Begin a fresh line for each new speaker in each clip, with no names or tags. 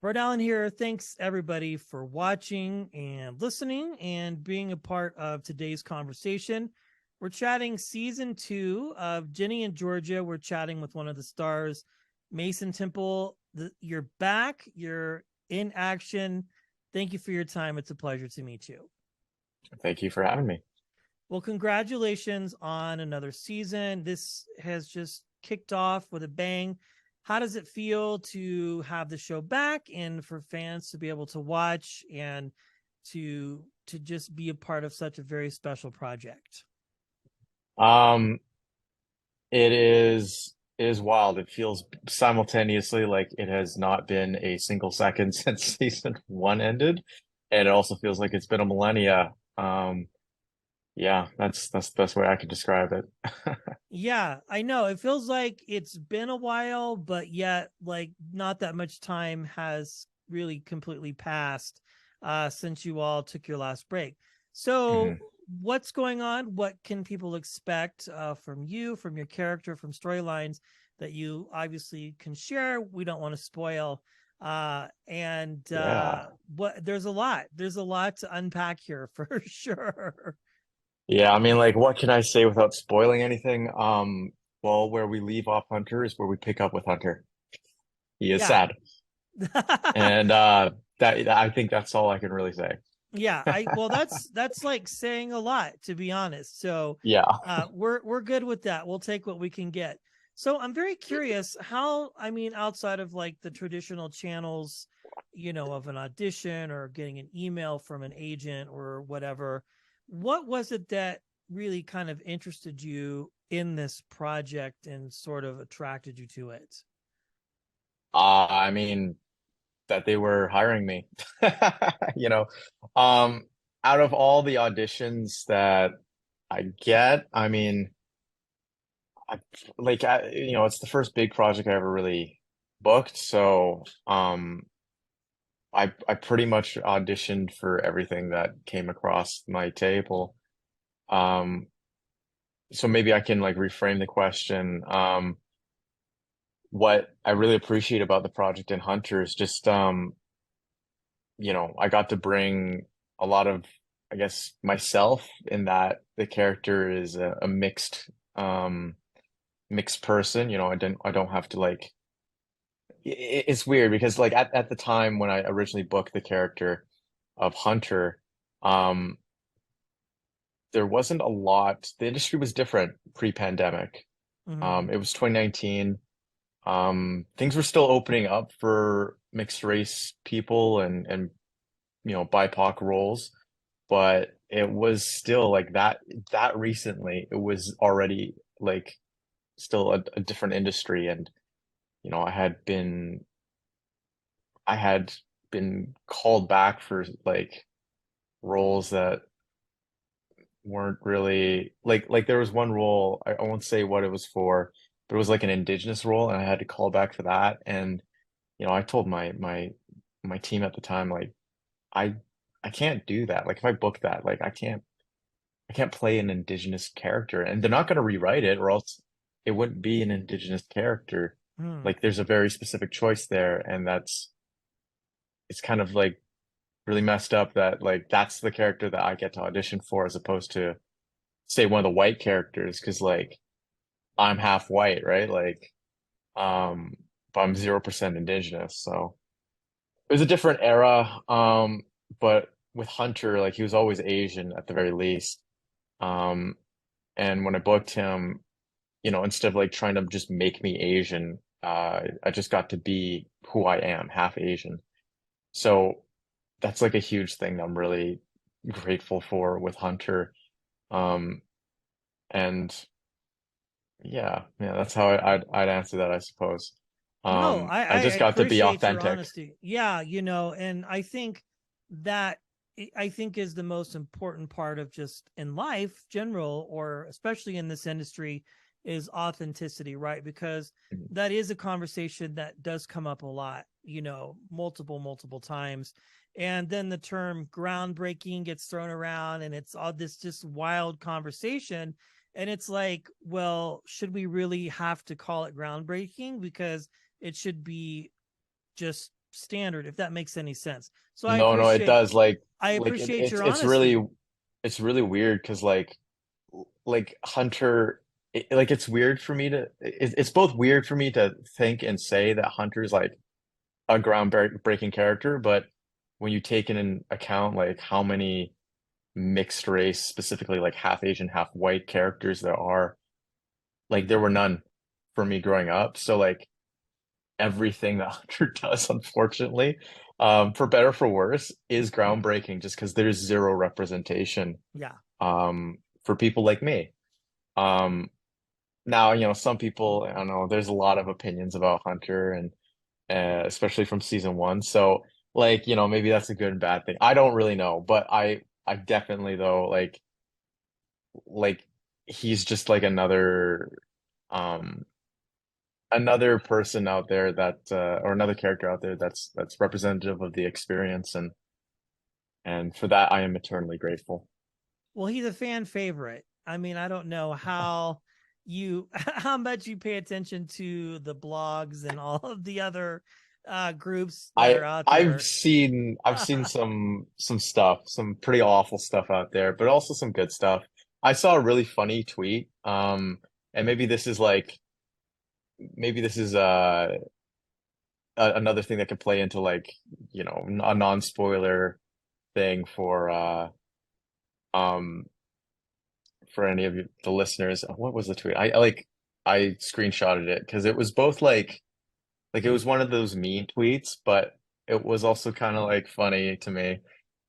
Brett Allen here. Thanks everybody for watching and listening and being a part of today's conversation. We're chatting season 2 of Ginny and Georgia. We're chatting with one of the stars, Mason Temple. You're back. You're in action. Thank you for your time. It's a pleasure to meet you.
Thank you for having me.
Well, congratulations on another season. This has just kicked off with a bang. How does it feel to have the show back and for fans to be able to watch and to just be a part of such a very special project?
Um, it is wild. It feels simultaneously like it has not been a single second since season one ended, and it also feels like it's been a millennia. Yeah, that's the best way I could describe it.
Yeah, I know. It feels like it's been a while, but yet like not that much time has really completely passed since you all took your last break. So
Mhm.
what's going on? What can people expect from you, from your character, from storylines that you obviously can share? We don't want to spoil. And
Yeah.
what there's a lot to unpack here for sure.
Yeah, I mean, like, what can I say without spoiling anything? Well, where we leave off Hunter is where we pick up with Hunter. He is
Yeah.
sad. And that I think that's all I can really say.
Yeah, I well that's like saying a lot, to be honest. So
Yeah.
we're good with that. We'll take what we can get. So I'm very curious how, I mean, outside of like the traditional channels, of an audition or getting an email from an agent or whatever, what was it that really kind of interested you in this project and sort of attracted you to it?
I mean, that they were hiring me. You know, um, out of all the auditions that I get, I mean, I it's the first big project I ever really booked. So, I pretty much auditioned for everything that came across my table. Um, so maybe I can like reframe the question. What I really appreciate about the project in Hunter is just I got to bring a lot of, I guess, myself in that the character is a mixed person. I don't have to like it's weird because like at the time when I originally booked the character of Hunter, um, there wasn't a lot. The industry was different pre-pandemic.
Hmm.
It was 2019. Things were still opening up for mixed race people and BIPOC roles, but it was still like that recently it was already like still a different industry. And I had been called back for like roles that weren't really like there was one role, I won't say what it was for, but it was like an indigenous role, and I had to call back for that. And I told my team at the time, like, I I can't do that. Like if I book that, like I can't play an indigenous character, and they're not going to rewrite it, or else it wouldn't be an indigenous character.
Hmm.
Like there's a very specific choice there, and it's kind of like really messed up that like that's the character that I get to audition for as opposed to say one of the white characters, because like I'm half white, right? Like um but I'm 0% indigenous. So it was a different era. But with Hunter, like he was always Asian at the very least. Um and when I booked him, instead of like trying to just make me Asian, I just got to be who I am, half Asian. So that's like a huge thing that I'm really grateful for with Hunter. Um, and yeah, that's how I'd answer that, I suppose.
No,
I
I
just got to be
appreciate your
authentic.
honesty. Yeah, and I think that I think is the most important part of just in life general, or especially in this industry, is authenticity, right? Because that is a conversation that does come up a lot, multiple times. And then the term groundbreaking gets thrown around and it's all this just wild conversation. And it's like, well, should we really have to call it groundbreaking? Because it should be just standard, if that makes any sense. So
No, no, it does.
I
Like
appreciate your honesty.
it's really weird because like Hunter, like it's weird for me to it's both weird for me to think and say that Hunter's like a groundbreaking character, but when you take in account like how many mixed race, specifically like half Asian, half white characters there are, like there were none for me growing up. So like everything that Hunter does, unfortunately, for better or for worse, is groundbreaking just because there's zero representation
Yeah.
for people like me. Um, Now, some people, I don't know, there's a lot of opinions about Hunter and especially from season one. So like, maybe that's a good and bad thing. I don't really know, but I definitely though like he's just like um another person out there that or another character out there that's representative of the experience and for that I am eternally grateful.
Well, he's a fan favorite. I mean, I don't know how you how much you pay attention to the blogs and all of the other groups that are out there.
I've seen some stuff, some pretty awful stuff out there, but also some good stuff. I saw a really funny tweet, and maybe this is another thing that could play into like, a non-spoiler thing um for any of the listeners. What was the tweet? I screenshotted it because it was both like it was one of those mean tweets, but it was also kind of like funny to me.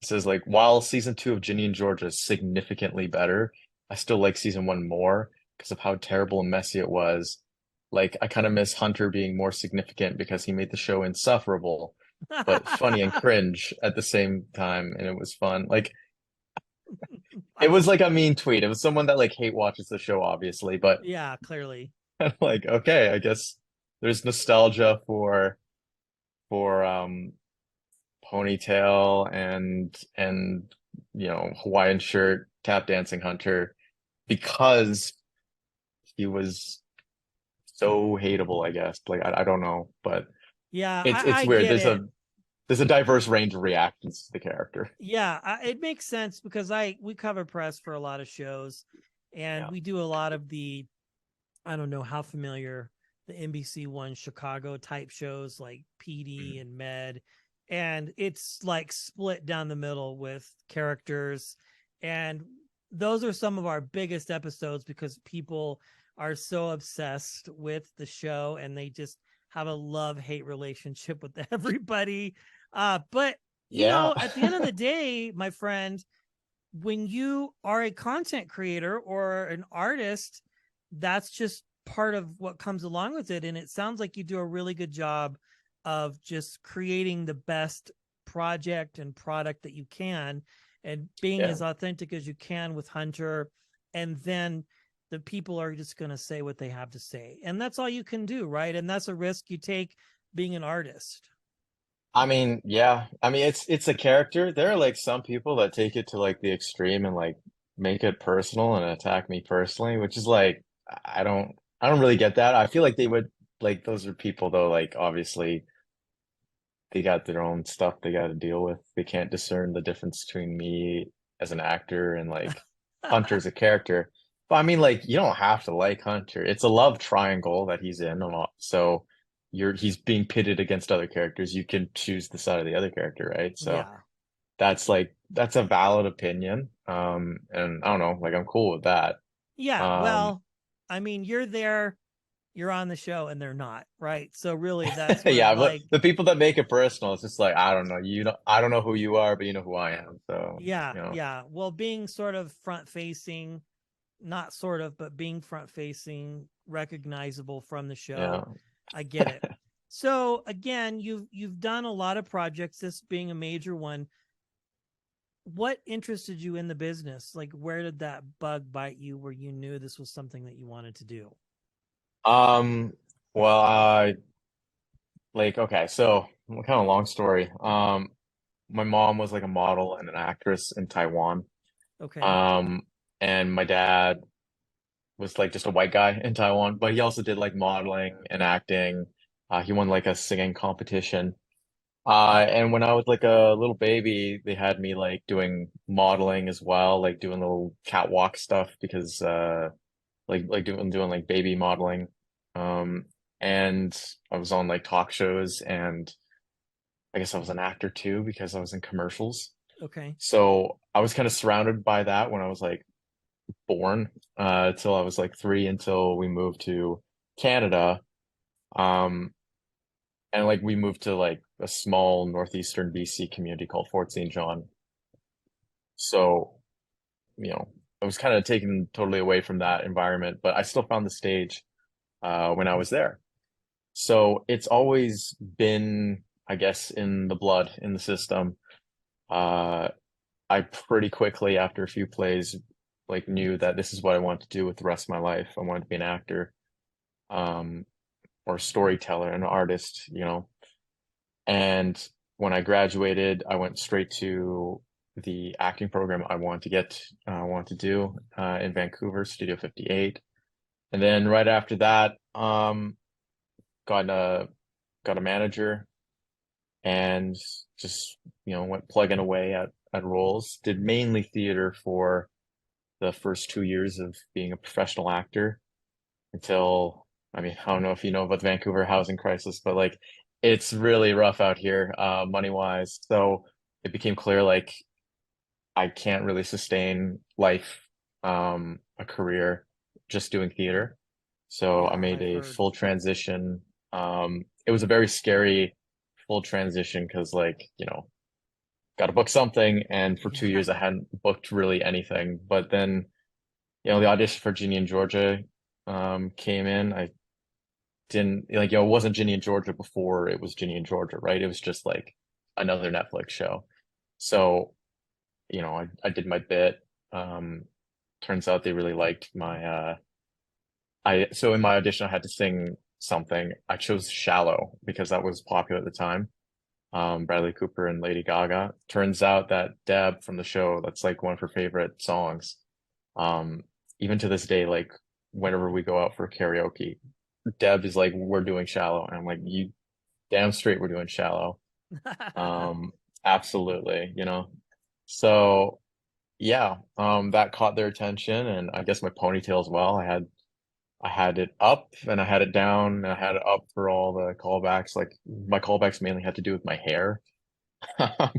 It says like while season two of Ginny and Georgia is significantly better, I still like season one more because of how terrible and messy it was. Like I kind of miss Hunter being more significant because he made the show insufferable, but funny and cringe at the same time, and it was fun. Like it
I
was like
see.
a mean tweet. It was someone that like hate watches the show, obviously, but
Yeah, clearly.
like okay, I guess there's nostalgia for ponytail and Hawaiian shirt tap dancing Hunter because he was so hateable, I guess. Like I don't know, but
Yeah,
it's
I
weird.
get it.
There's a diverse range of reactions to the character.
Yeah, it makes sense because I we cover press for a lot of shows, and
Yeah.
we do a lot of the I don't know how familiar the NBC One Chicago type shows like PD
Mhm.
and Med, and it's like split down the middle with characters, and those are some of our biggest episodes because people are so obsessed with the show and they just have a love hate relationship with everybody. But you
Yeah.
know, at the end of the day, my friend, when you are a content creator or an artist, that's just part of what comes along with it. And it sounds like you do a really good job of just creating the best project and product that you can and being
Yeah.
as authentic as you can with Hunter. And then the people are just going to say what they have to say. And that's all you can do, right? And that's a risk you take being an artist.
I mean, yeah. I mean, it's a character. There are like some people that take it to like the extreme and like make it personal and attack me personally, which is like I don't really get that. I feel like they would like those are people though, like obviously they got their own stuff they got to deal with. They can't discern the difference between me as an actor and like Hunter as a character. But I mean, like, you don't have to like Hunter. It's a love triangle that he's in a lot. So he's being pitted against other characters. You can choose the side of the other character, right? So
Yeah.
that's a valid opinion. And I don't know, like I'm cool with that.
Yeah.
Um,
Well, I mean, you're there, you're on the show, and they're not, right? So really, that's sort of
yeah, but
like,
the people that make it personal, it's just like I don't know, I don't know who you are, but you know who I am. So,
yeah, yeah. Well, being sort of front facing, not sort of, but being front facing, recognizable from the
yeah.
show, I get it. So again, you've done a lot of projects, this being a major one. What interested you in the business? Like, where did that bug bite you where you knew this was something that you wanted to do?
Um, well, like, okay, so kind of long story. My mom was like a model and an actress in Taiwan.
Okay.
Um, and my dad was like just a white guy in Taiwan, but he also did like modeling and acting. He won like a singing competition. And when I was like a little baby, they had me like doing modeling as well, like doing little catwalk stuff because like doing like baby modeling. Um and I was on like talk shows, and I guess I was an actor too because I was in commercials.
Okay.
So I was kind of surrounded by that when I was like born, till I was like 3 until we moved to Canada. Um and like we moved to like a small northeastern BC community called Fort St. John. So, I was kind of taken totally away from that environment, but I still found the stage when I was there. So it's always been, I guess, in the blood, in the system. Uh, I pretty quickly, after a few plays, like knew that this is what I want to do with the rest of my life. I wanted to be an actor, um, or a storyteller, an artist. And when I graduated, I went straight to the acting program I want to do in Vancouver, Studio 58. And then right after that, got a got a manager and just went plugging away at roles. Did mainly theater for the first 2 years of being a professional actor until, I mean, I don't know if you know about the Vancouver housing crisis, but like it's really rough out here, money wise. So it became clear like I can't really sustain life, a career just doing theater. So I
Yeah,
made
I've
a
heard.
full transition. It was a very scary full transition because like, got to book something, and for 2 years I
Yeah.
hadn't booked really anything. But then, the audition for Ginny in Georgia came in. I didn't like, it wasn't Ginny in Georgia before it was Ginny in Georgia, right? It was just like another Netflix show. So, I did my bit. Um, Turns out they really liked my so in my audition I had to sing something. I chose Shallow because that was popular at the time. Bradley Cooper and Lady Gaga. Turns out that Deb from the show, that's like one of her favorite songs. Um, Even to this day, like whenever we go out for karaoke, Deb is like, "We're doing Shallow," and I'm like, "You damn straight, we're doing Shallow." Um, Absolutely. So yeah, that caught their attention, and I guess my ponytail as well. I had it up and I had it down, and I had it up for all the callbacks. Like my callbacks mainly had to do with my hair. Kind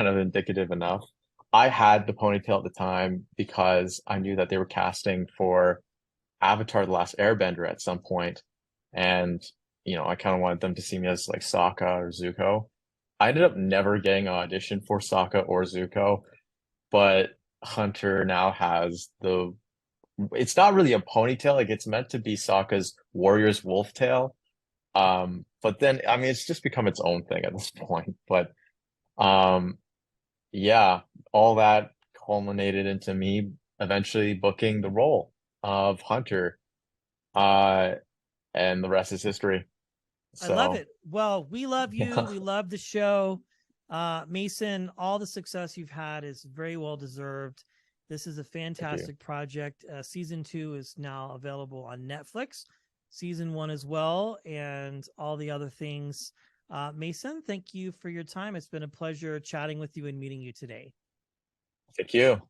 of indicative enough. I had the ponytail at the time because I knew that they were casting for Avatar: The Last Airbender at some point, and I kind of wanted them to see me as like Sokka or Zuko. I ended up never getting an audition for Sokka or Zuko, but Hunter now has the. It's not really a ponytail; like it's meant to be Sokka's warrior's wolf tail. But then I mean, it's just become its own thing at this point. But um, yeah, all that culminated into me eventually booking the role of Hunter, uh, and the rest is history.
I love
So,
it. Well, we love you.
yeah,
We love the show. Mason, all the success you've had is very well deserved. This is a
thank you.
fantastic project. Season 2 is now available on Netflix, season 1 as well, and all the other things. Mason, thank you for your time. It's been a pleasure chatting with you and meeting you today.
Thank you.